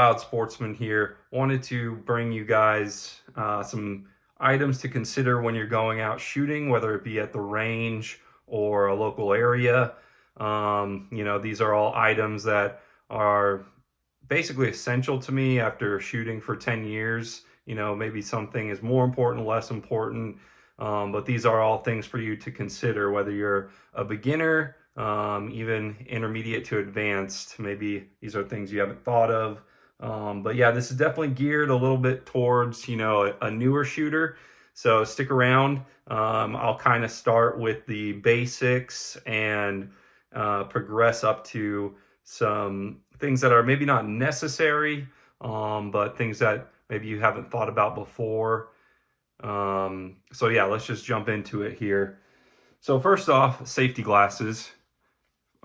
Wild Sportsman here. Wanted to bring you guys some items to consider when you're going out shooting, whether it be at the range or a local area. These are all items that are basically essential to me after shooting for 10 years. Maybe something is more important, less important, but these are all things for you to consider, whether you're a beginner, even intermediate to advanced. Maybe these are things you haven't thought of. But yeah, this is definitely geared a little bit towards, a newer shooter. So stick around. I'll kind of start with the basics and progress up to some things that are maybe not necessary, but things that maybe you haven't thought about before. So yeah, let's just jump into it here. So first off, safety glasses.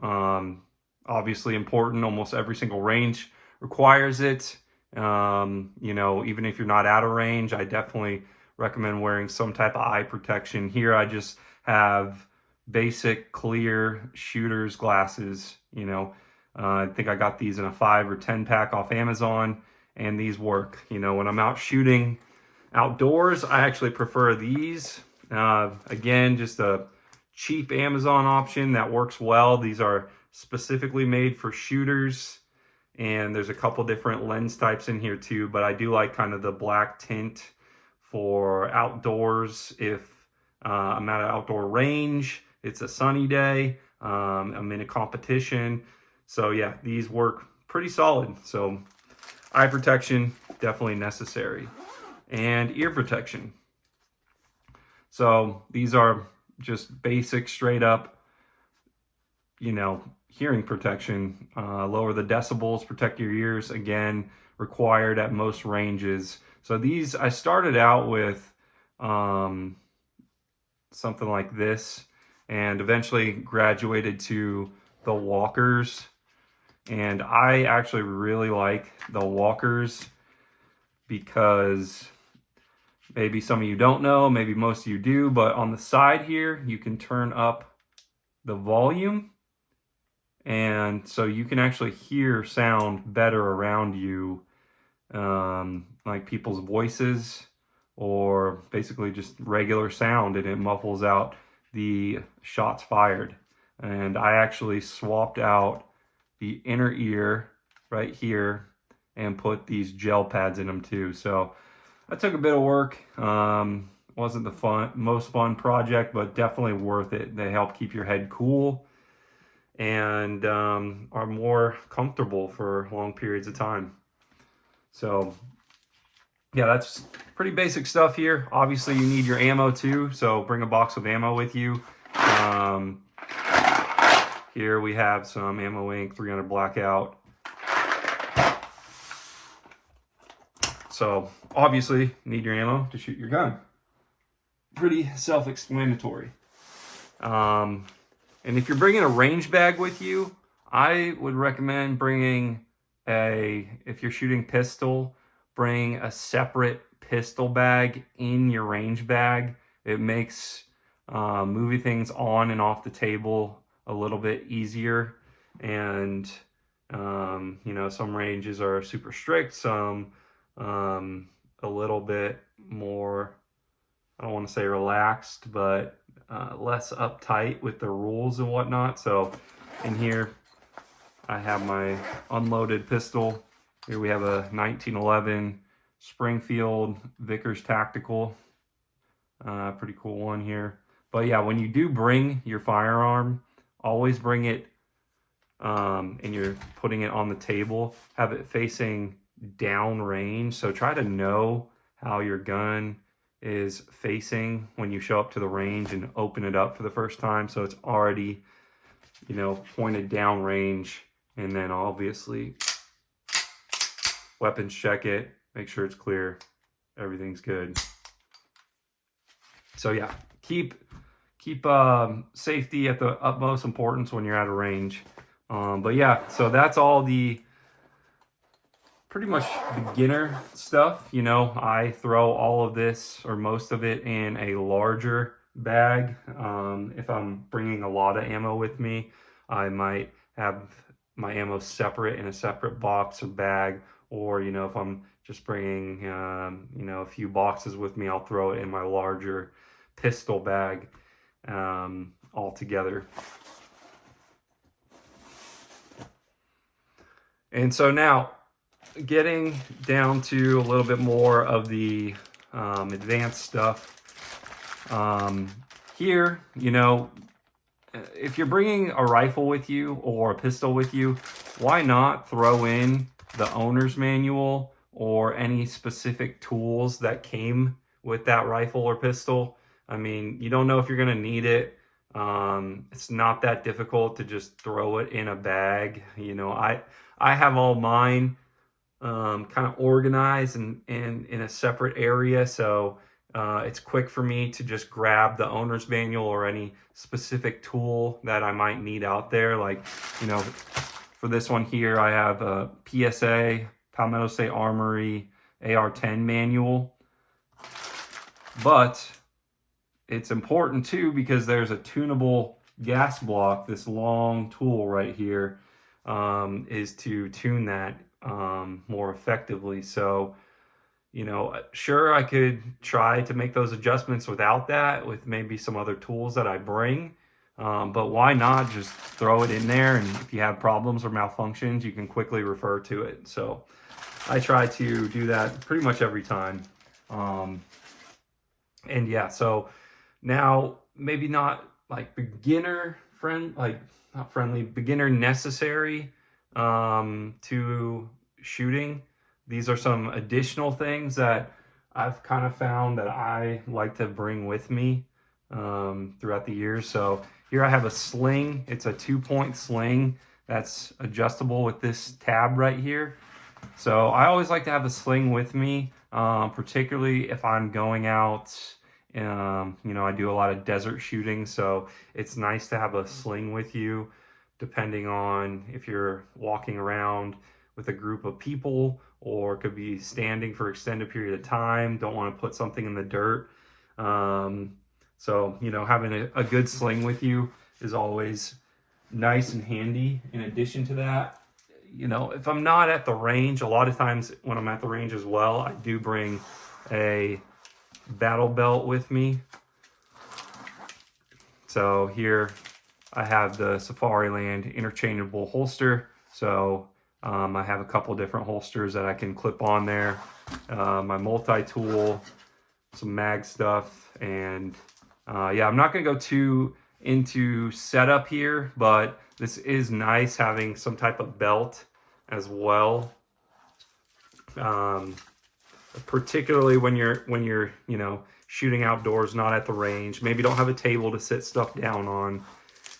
Obviously important. Almost every single range requires it. Even if you're not out of range, I definitely recommend wearing some type of eye protection. Here I just have basic clear shooter's glasses. I think I got these in a 5 or 10 pack off Amazon, and these work. When I'm out shooting outdoors, I actually prefer these. Again, just a cheap Amazon option that works well. These are specifically made for shooters, and there's a couple different lens types in here too, but I do like kind of the black tint for outdoors. If I'm at an outdoor range, it's a sunny day, I'm in a competition. So yeah, these work pretty solid. So eye protection, definitely necessary. And ear protection. So these are just basic, straight up, hearing protection. Lower the decibels, protect your ears. Again, required at most ranges. So these, I started out with something like this, and eventually graduated to the walkers. And I actually really like the walkers because maybe some of you don't know, maybe most of you do, but on the side here, you can turn up the volume. And so you can actually hear sound better around you, like people's voices or basically just regular sound, and it muffles out the shots fired. And I actually swapped out the inner ear right here and put these gel pads in them too. So that took a bit of work. Wasn't the most fun project, but definitely worth it. They help keep your head cool and are more comfortable for long periods of time. So yeah, that's pretty basic stuff here. Obviously you need your ammo too, so bring a box of ammo with you. Here we have some Ammo Inc. 300 Blackout. So obviously you need your ammo to shoot your gun. Pretty self-explanatory. And if you're bringing a range bag with you, I would recommend bringing if you're shooting pistol, bring a separate pistol bag in your range bag. It makes moving things on and off the table a little bit easier. And some ranges are super strict, some a little bit more, I don't want to say relaxed, but less uptight with the rules and whatnot. So in here I have my unloaded pistol. Here we have a 1911 Springfield Vickers Tactical. Pretty cool one here. But yeah, when you do bring your firearm, always bring it, and you're putting it on the table, have it facing down range. So try to know how your gun is facing when you show up to the range and open it up for the first time. So it's already, pointed down range. And then obviously weapons check it, make sure it's clear, everything's good. So yeah, keep safety at the utmost importance when you're at a range. But yeah, so that's all the pretty much beginner stuff. I throw all of this or most of it in a larger bag. If I'm bringing a lot of ammo with me, I might have my ammo separate in a separate box or bag, or, you know, if I'm just bringing, you know, a few boxes with me, I'll throw it in my larger pistol bag all together. And so now, getting down to a little bit more of the advanced stuff. Here, you know, if you're bringing a rifle with you or a pistol with you, why not throw in the owner's manual or any specific tools that came with that rifle or pistol? I mean, you don't know if you're going to need it. It's not that difficult to just throw it in a bag. You know, I have all mine kind of organized and in a separate area, so it's quick for me to just grab the owner's manual or any specific tool that I might need out there. Like, you know, for this one here, I have a PSA, Palmetto State Armory AR-10 manual. But it's important too because there's a tunable gas block. This long tool right here is to tune that more effectively. So, you know, sure, I could try to make those adjustments without that, with maybe some other tools that I bring. But why not just throw it in there, and if you have problems or malfunctions, you can quickly refer to it. So I try to do that pretty much every time. And yeah, so now maybe not like beginner necessary to shooting. These are some additional things that I've kind of found that I like to bring with me throughout the years. So here I have a sling. It's a 2-point sling that's adjustable with this tab right here. So I always like to have a sling with me, particularly if I'm going out. You know, I do a lot of desert shooting, so it's nice to have a sling with you, depending on if you're walking around with a group of people or could be standing for extended period of time, don't want to put something in the dirt. So, you know, having a good sling with you is always nice and handy. In addition to that, you know, if I'm not at the range, a lot of times when I'm at the range as well, I do bring a battle belt with me. So here I have the Safariland interchangeable holster. So I have a couple different holsters that I can clip on there. My multi-tool, some mag stuff, and yeah, I'm not gonna go too into setup here, but this is nice having some type of belt as well. Particularly when you're you know, shooting outdoors, not at the range, maybe don't have a table to sit stuff down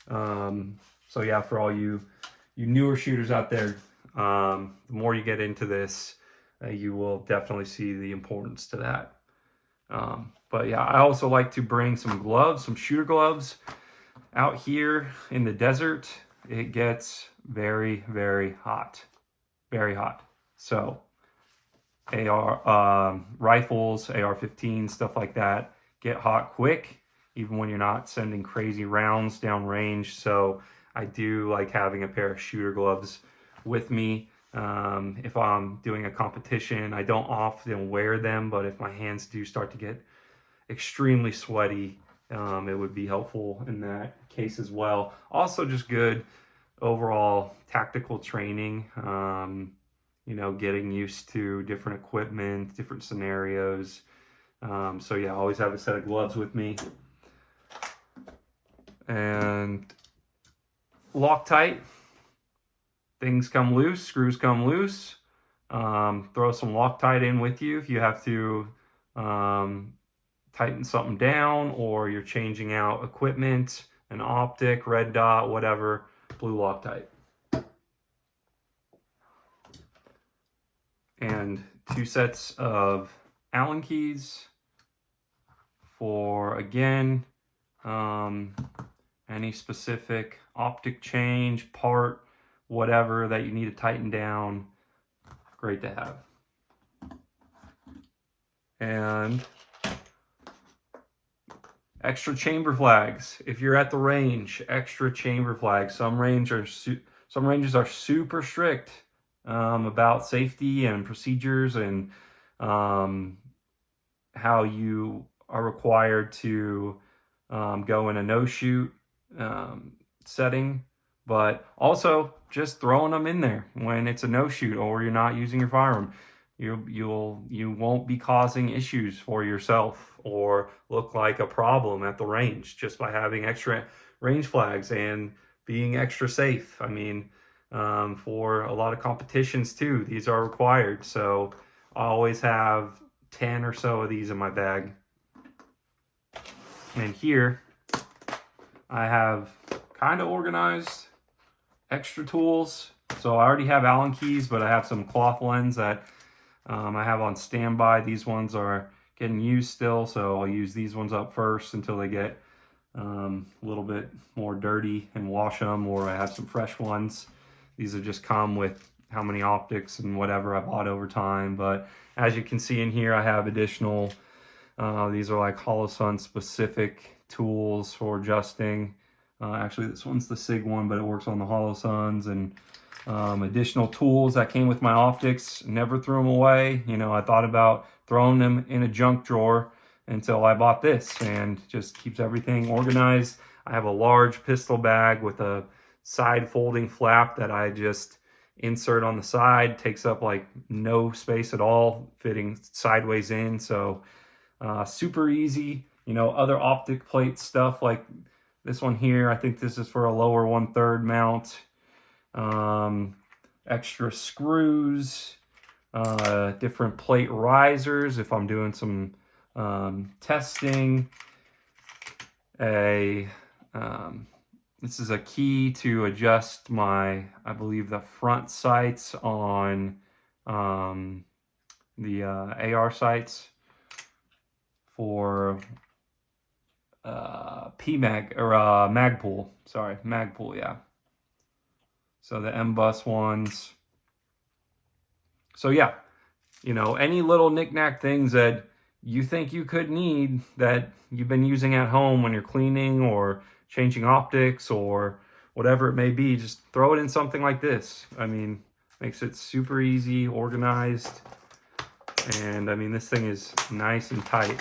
on. So yeah, for all you newer shooters out there, the more you get into this, you will definitely see the importance to that. But yeah, I also like to bring some gloves, some shooter gloves. Out here in the desert, it gets very, very hot. Very hot. So rifles, AR-15, stuff like that get hot quick, even when you're not sending crazy rounds down range. So I do like having a pair of shooter gloves with me. If I'm doing a competition, I don't often wear them, but if my hands do start to get extremely sweaty, it would be helpful in that case as well. Also just good overall tactical training. You know, getting used to different equipment, different scenarios. So yeah, I always have a set of gloves with me. And Loctite. Things come loose, screws come loose. Throw some Loctite in with you if you have to tighten something down, or you're changing out equipment, an optic, red dot, whatever, blue Loctite. And 2 sets of Allen keys for, again, any specific optic change, part, whatever that you need to tighten down. Great to have. And extra chamber flags. If you're at the range, extra chamber flags. Some ranges are super strict about safety and procedures and how you are required to go in a no-shoot setting, but also just throwing them in there when it's a no-shoot or you're not using your firearm. You won't be causing issues for yourself or look like a problem at the range just by having extra range flags and being extra safe. I mean, for a lot of competitions too, these are required. So I always have 10 or so of these in my bag. And here I have kind of organized extra tools. So I already have Allen keys, but I have some cloth lens that I have on standby. These ones are getting used still, so I'll use these ones up first until they get a little bit more dirty and wash them, or I have some fresh ones. These have just come with how many optics and whatever I bought over time. But as you can see in here, I have additional, these are like Holosun specific tools for adjusting. Actually, this one's the SIG one, but it works on the Holosuns, and additional tools that came with my optics. Never threw them away. You know, I thought about throwing them in a junk drawer until I bought this, and just keeps everything organized. I have a large pistol bag with a side folding flap that I just insert on the side. Takes up like no space at all, fitting sideways in. So super easy. You know, other optic plate stuff like this one here, I think this is for a lower 1/3 mount. Extra screws, different plate risers if I'm doing some testing. This is a key to adjust my, I believe, the front sights on the AR sights for PMAG or Magpul. Sorry, Magpul, yeah. So the M-Bus ones. So yeah, you know, any little knick-knack things that you think you could need that you've been using at home when you're cleaning or changing optics or whatever it may be, just throw it in something like this. I mean, makes it super easy, organized. And I mean, this thing is nice and tight.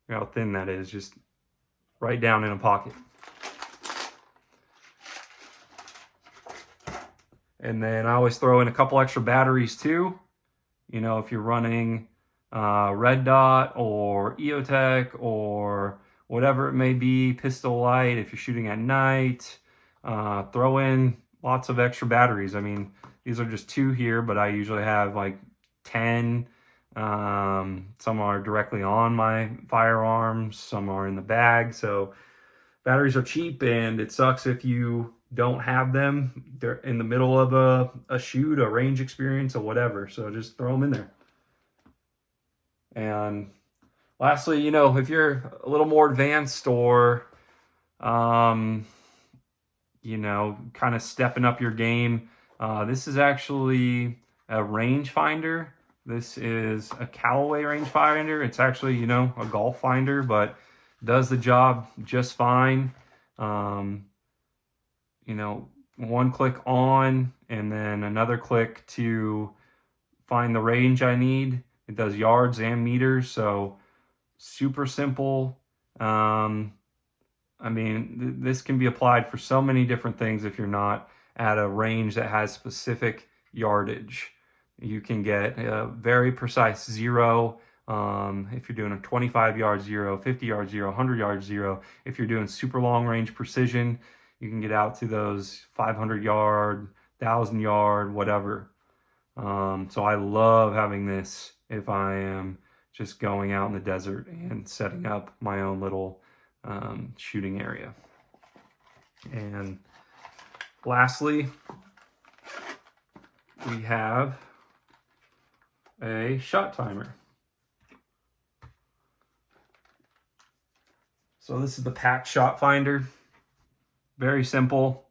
Look how thin that is, just right down in a pocket. And then I always throw in a couple extra batteries too. You know, if you're running Red Dot or EOTech or whatever it may be, Pistol Light, if you're shooting at night, throw in lots of extra batteries. I mean, these are just 2 here, but I usually have like 10. Some are directly on my firearms, some are in the bag. So batteries are cheap, and it sucks if you don't have them. They're in the middle of a shoot, a range experience, or whatever. So just throw them in there. And lastly, you know, if you're a little more advanced or, you know, kind of stepping up your game, this is actually a rangefinder. This is a Callaway rangefinder. It's actually, you know, a golf finder, but does the job just fine. You know, one click on and then another click to find the range I need. It does yards and meters, so super simple. I mean, this can be applied for so many different things if you're not at a range that has specific yardage. You can get a very precise zero if you're doing a 25 yard zero, 50 yard zero, 100 yard zero. If you're doing super long range precision, you can get out to those 500 yard, 1,000 yard, whatever. So I love having this if I am just going out in the desert and setting up my own little shooting area. And lastly, we have a shot timer. So this is the Pack Shot Finder. Very simple,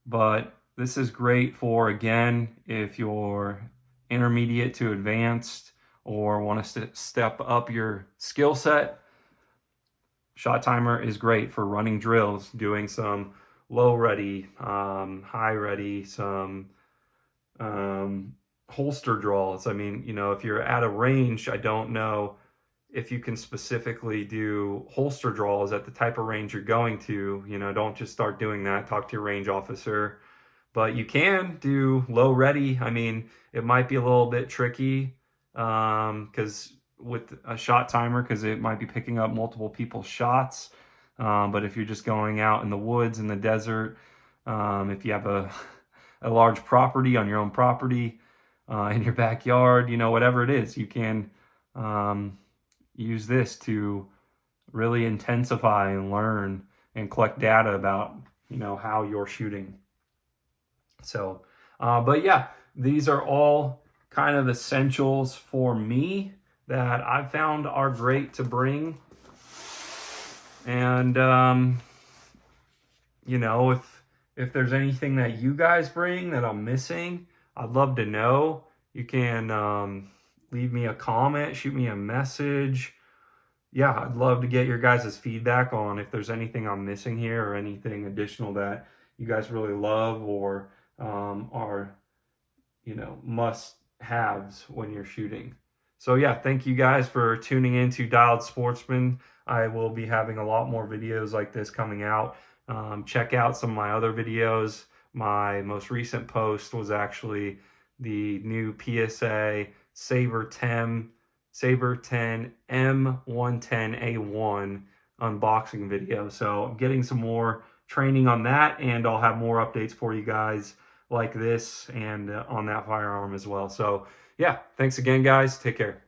but this is great for, again, if you're intermediate to advanced or want to step up your skill set. Shot timer is great for running drills, doing some low ready, high ready, some holster draws. I mean, you know, if you're at a range, I don't know if you can specifically do holster draws at the type of range you're going to. You know, don't just start doing that. Talk to your range officer. But you can do low ready. I mean, it might be a little bit tricky because with a shot timer, because it might be picking up multiple people's shots. But if you're just going out in the woods, in the desert, if you have a large property on your own property, in your backyard, you know, whatever it is, you can use this to really intensify and learn and collect data about, you know, how you're shooting. So, but yeah, these are all kind of essentials for me that I've found are great to bring. And, you know, if there's anything that you guys bring that I'm missing, I'd love to know. You can leave me a comment, shoot me a message. Yeah, I'd love to get your guys' feedback on if there's anything I'm missing here or anything additional that you guys really love or are, you know, must-haves when you're shooting. So yeah, thank you guys for tuning in to Dialed Sportsman. I will be having a lot more videos like this coming out. Check out some of my other videos. My most recent post was actually the new PSA Saber 10 M110A1 unboxing video. So I'm getting some more training on that, and I'll have more updates for you guys like this and on that firearm as well. So yeah, thanks again, guys. Take care.